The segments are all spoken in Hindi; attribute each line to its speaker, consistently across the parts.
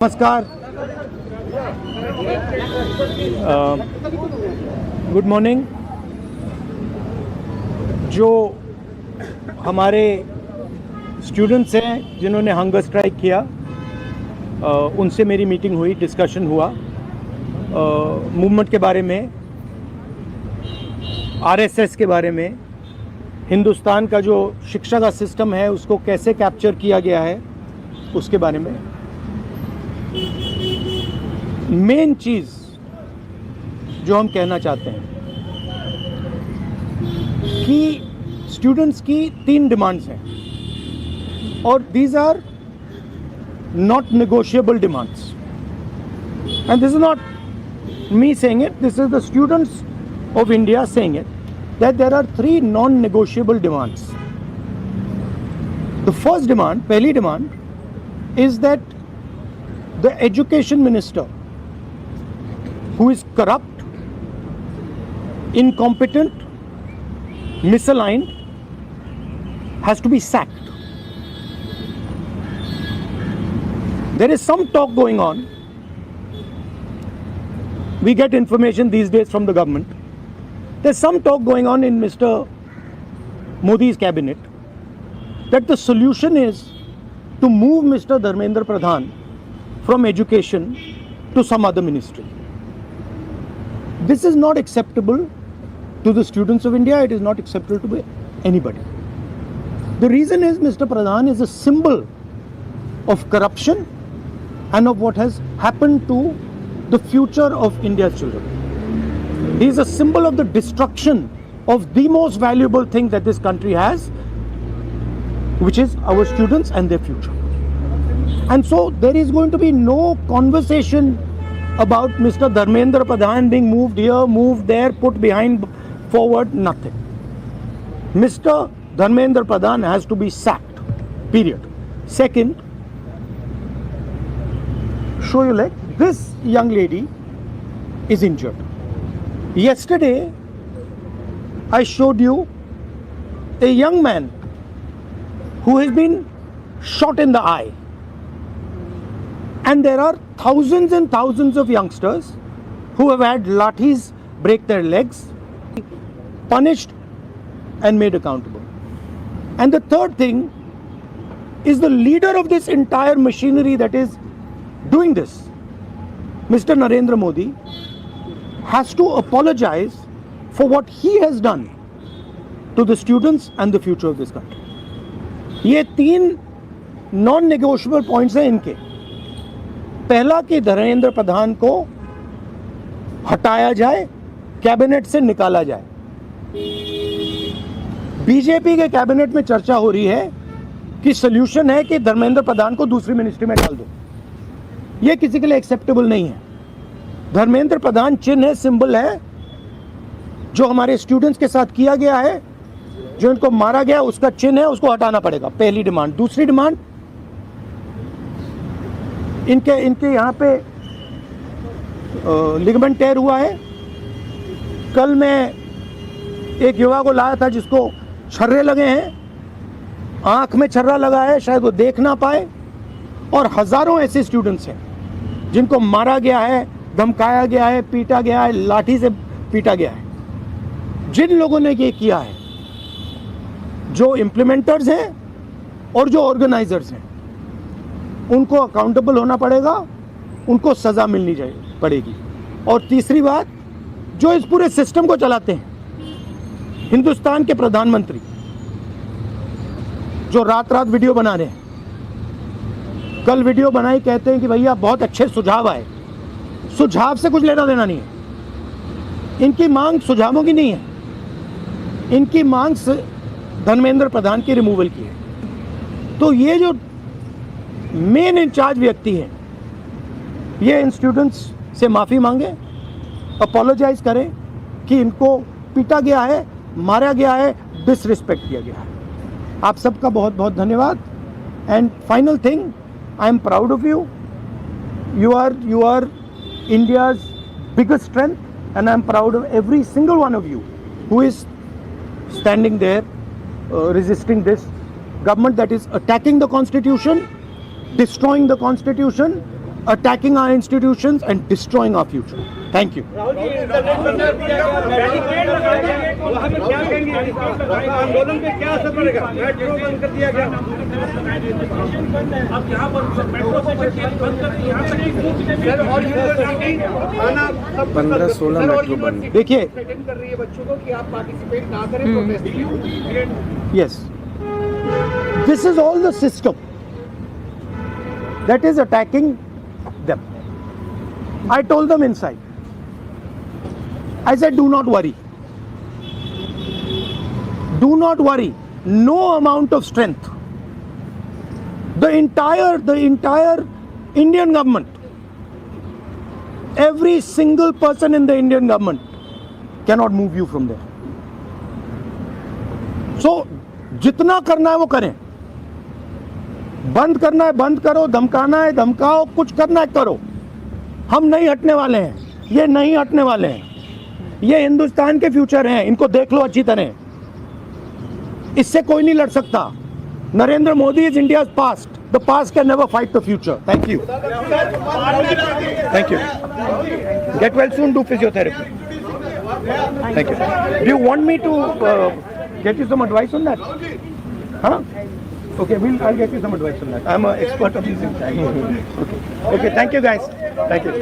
Speaker 1: नमस्कार, गुड मॉर्निंग। जो हमारे स्टूडेंट्स हैं जिन्होंने हंगर स्ट्राइक किया, उनसे मेरी मीटिंग हुई, डिस्कशन हुआ मूवमेंट के बारे में, आरएसएस के बारे में, हिंदुस्तान का जो शिक्षा का सिस्टम है उसको कैसे कैप्चर किया गया है उसके बारे में। मेन चीज़ जो हम कहना चाहते हैं कि स्टूडेंट्स की 3 डिमांड्स हैं और these are not negotiable demands, and this is not me saying it, this is the students of India saying it, that there are 3 non negotiable demands. The first demand, पहली demand is that the education minister, who is corrupt, incompetent, misaligned, has to be sacked. There is some talk going on. We get information these days from the government. There's some talk going on in Mr. Modi's cabinet that the solution is to move Mr. Dharmendra Pradhan from education to some other ministry. This is not acceptable to the students of India. It is not acceptable to anybody. The reason is Mr. Pradhan is a symbol of corruption and of what has happened to the future of India's children. He is a symbol of the destruction of the most valuable thing that this country has, which is our students and their future. And so there is going to be no conversation about Mr. Dharmendra Pradhan being moved here, moved there, put behind, forward, nothing. Mr. Dharmendra Pradhan has to be sacked, period. Second, show your leg. This young lady is injured. Yesterday, I showed you a young man who has been shot in the eye. And there are thousands and thousands of youngsters who have had lathis break their legs, punished and made accountable. And the third thing is the leader of this entire machinery that is doing this, Mr. Narendra Modi, has to apologize for what he has done to the students and the future of this country. ये 3 non-negotiable points हैं इनके। पहला कि धर्मेंद्र प्रधान को हटाया जाए, कैबिनेट से निकाला जाए। बीजेपी के कैबिनेट में चर्चा हो रही है कि सॉल्यूशन है कि धर्मेंद्र प्रधान को दूसरी मिनिस्ट्री में डाल दो। यह किसी के लिए एक्सेप्टेबल नहीं है। धर्मेंद्र प्रधान चिन्ह है, सिंबल है, जो हमारे स्टूडेंट्स के साथ किया गया है, जो इनको मारा गया उसका चिन्ह है, उसको हटाना पड़ेगा। पहली डिमांड। दूसरी डिमांड, इनके यहाँ पे लिगामेंट टेयर हुआ है। कल मैं एक युवा को लाया था जिसको छर्रे लगे हैं, आंख में छर्रा लगा है, शायद वो देख ना पाए, और हजारों ऐसे स्टूडेंट्स हैं जिनको मारा गया है, धमकाया गया है, पीटा गया है, लाठी से पीटा गया है। जिन लोगों ने ये किया है, जो इम्प्लीमेंटर्स हैं और जो ऑर्गेनाइजर्स हैं, उनको अकाउंटेबल होना पड़ेगा, उनको सज़ा मिलनी पड़ेगी। और तीसरी बात, जो इस पूरे सिस्टम को चलाते हैं, हिंदुस्तान के प्रधानमंत्री, जो रात रात वीडियो बना रहे हैं, कल वीडियो बनाई, कहते हैं कि भैया बहुत अच्छे सुझाव आए। सुझाव से कुछ लेना देना नहीं है। इनकी मांग सुझावों की नहीं है, इनकी मांग धर्मेंद्र प्रधान की रिमूवल की है। तो ये जो मेन इंचार्ज व्यक्ति है, ये इन स्टूडेंट्स से माफ़ी मांगे, अपोलोजाइज करें कि इनको पीटा गया है, मारा गया है, डिसरिस्पेक्ट किया गया है। आप सबका बहुत बहुत धन्यवाद। And final thing, I am proud of you. You are India's biggest strength, and I am proud of every single one of you who is standing there, resisting this government that is attacking the constitution, destroying the constitution, attacking our institutions and destroying our future. Thank you.
Speaker 2: आंदोलन पे क्या असर पड़ेगा? मेट्रो बंद कर दिया गया। अब यहाँ पर मेट्रो को बंद कर दिया, यहाँ तक कि और यूनिवर्सिटी खाना
Speaker 3: 15-16 मेट्रो बंद।
Speaker 1: देखिए,
Speaker 2: थ्रेटन कर रही है बच्चों को कि आप पार्टिसिपेट ना करें protest.
Speaker 1: yes, this is all the system that is attacking them. I told them inside. I said, do not worry. Do not worry. No amount of strength. The entire Indian government, every single person in the Indian government cannot move you from there. So, जितना करना है वो करें. बंद करना है बंद करो, धमकाना है धमकाओ, कुछ करना है करो. हम नहीं हटने वाले हैं. ये नहीं हटने वाले हैं. ये हिंदुस्तान के फ्यूचर हैं. इनको देख लो अच्छी तरह. इससे कोई नहीं लड़ सकता. Narendra Modi is India's past. The past can never fight the future. Thank you. Thank you. Get well soon. Do physiotherapy. Thank you. Do you want me to get you some advice on that? Huh? Okay, I'll get you some advice on that. I'm an expert of these things. Okay, thank you guys. Thank you.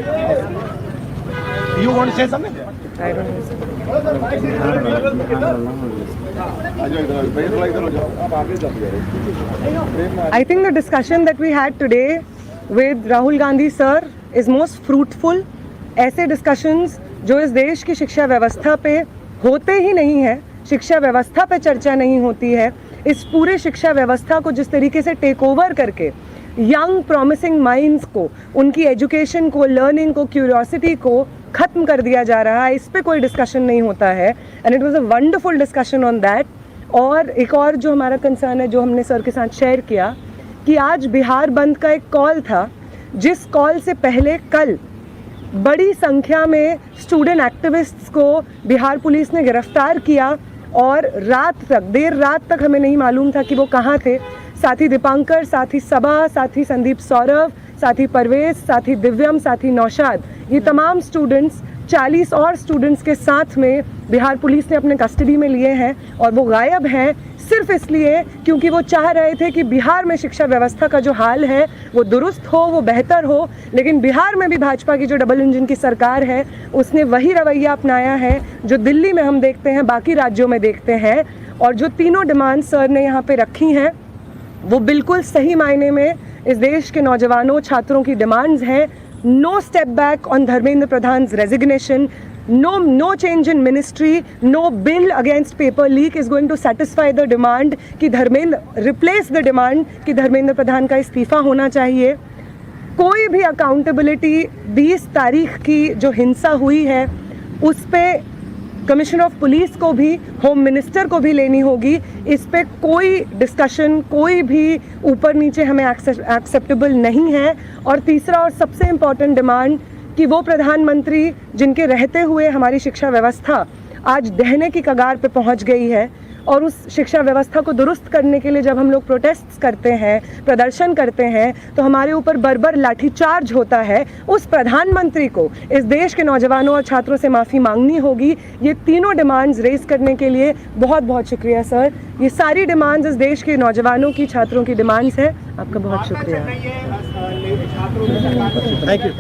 Speaker 1: You want to say something?
Speaker 4: I don't know. I think the discussion that we had today with Rahul Gandhi sir is most fruitful. ऐसे discussions जो इस देश की शिक्षा व्यवस्था पे होते ही नहीं है, शिक्षा व्यवस्था पे चर्चा नहीं होती है, इस पूरे शिक्षा व्यवस्था को जिस तरीके से टेक ओवर करके यंग प्रॉमिसिंग माइंड्स को, उनकी एजुकेशन को, लर्निंग को, क्यूरियोसिटी को ख़त्म कर दिया जा रहा है, इस पे कोई डिस्कशन नहीं होता है. And it was a wonderful discussion on that. और एक और जो हमारा कंसर्न है, जो हमने सर के साथ शेयर किया, कि आज बिहार बंद का एक कॉल था, जिस कॉल से पहले कल बड़ी संख्या में स्टूडेंट एक्टिविस्ट्स को बिहार पुलिस ने गिरफ्तार किया और रात तक, देर रात तक हमें नहीं मालूम था कि वो कहाँ थे. साथी दीपांकर, साथी सबा, साथी संदीप सौरभ, साथी परवेज, साथी दिव्यम, साथी नौशाद, ये तमाम स्टूडेंट्स 40 और स्टूडेंट्स के साथ में बिहार पुलिस ने अपने कस्टडी में लिए हैं और वो गायब हैं सिर्फ इसलिए क्योंकि वो चाह रहे थे कि बिहार में शिक्षा व्यवस्था का जो हाल है वो दुरुस्त हो, वो बेहतर हो. लेकिन बिहार में भी भाजपा की जो डबल इंजन की सरकार है उसने वही रवैया अपनाया है जो दिल्ली में हम देखते हैं, बाकी राज्यों में देखते हैं. और जो तीनों डिमांड सर ने यहाँ पे रखी हैं वो बिल्कुल सही मायने में इस देश के नौजवानों, छात्रों की डिमांड्स हैं. No step back on Dharmendra Pradhan's resignation. No change in ministry, no bill against paper leak is going to satisfy the demand कि धर्मेंद्र replace the demand कि धर्मेंद्र प्रधान का इस्तीफा होना चाहिए. कोई भी अकाउंटेबिलिटी 20 तारीख की जो हिंसा हुई है उस पे कमिश्नर ऑफ पुलिस को भी, होम मिनिस्टर को भी लेनी होगी. इस पे कोई डिस्कशन, कोई भी ऊपर नीचे हमें एक्सेप्टेबल नहीं है. और तीसरा और सबसे इम्पॉर्टेंट डिमांड कि वो प्रधानमंत्री जिनके रहते हुए हमारी शिक्षा व्यवस्था आज दहने की कगार पे पहुंच गई है, और उस शिक्षा व्यवस्था को दुरुस्त करने के लिए जब हम लोग प्रोटेस्ट करते हैं, प्रदर्शन करते हैं, तो हमारे ऊपर बर्बर लाठीचार्ज होता है. उस प्रधानमंत्री को इस देश के नौजवानों और छात्रों से माफ़ी मांगनी होगी. ये तीनों डिमांड्स रेज करने के लिए बहुत बहुत शुक्रिया सर. ये सारी डिमांड्स इस देश के नौजवानों की, छात्रों की डिमांड्स हैं. आपका बहुत शुक्रिया.
Speaker 1: Thank you.